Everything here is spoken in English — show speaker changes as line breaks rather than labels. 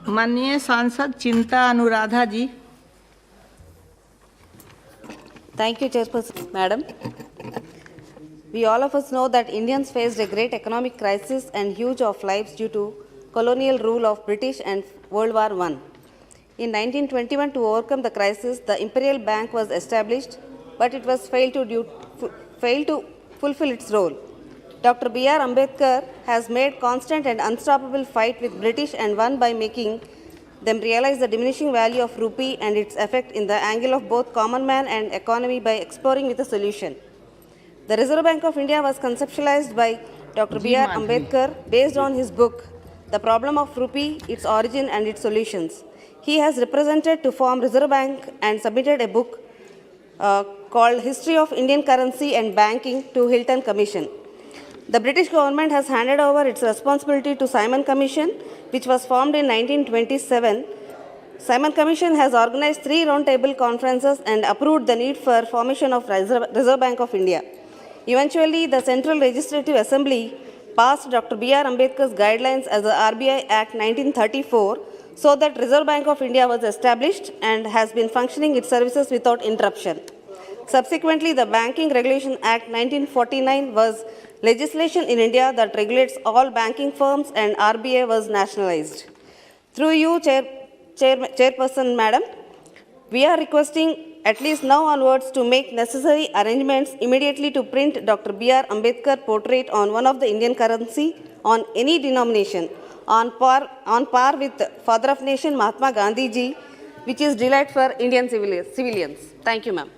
माननीय सांसद चिंता अनुराधा जी।
Thank you, Chairperson, Madam. We all of us know that Indians faced a great economic crisis and huge of lives due to colonial rule of British and World War I. In 1921, to overcome the crisis, the Imperial Bank was established, but it was failed to fulfill its role. Dr. B.R. Ambedkar has made constant and unstoppable fight with British and won by making them realize the diminishing value of rupee and its effect in the angle of both common man and economy by exploring with a solution. The Reserve Bank of India was conceptualized by Dr. B.R. Ambedkar based on his book, The Problem of Rupee, Its Origin and Its Solutions. He has represented to form Reserve Bank and submitted a book called History of Indian Currency and Banking to Hilton Commission. The British government has handed over its responsibility to Simon Commission, which was formed in 1927. Simon Commission has organized 3 roundtable conferences and approved the need for formation of Reserve Bank of India. Eventually, the Central Legislative Assembly passed Dr. B.R. Ambedkar's guidelines as the RBI Act 1934, so that Reserve Bank of India was established and has been functioning its services without interruption. Subsequently, the Banking Regulation Act 1949 was legislation in India that regulates all banking firms, and RBI was nationalized. Through you, Chairperson Madam, we are requesting at least now onwards to make necessary arrangements immediately to print Dr. B.R. Ambedkar portrait on one of the Indian currency on any denomination on par with Father of Nation Mahatma Gandhi ji, which is delight for Indian civilians. Thank you, ma'am.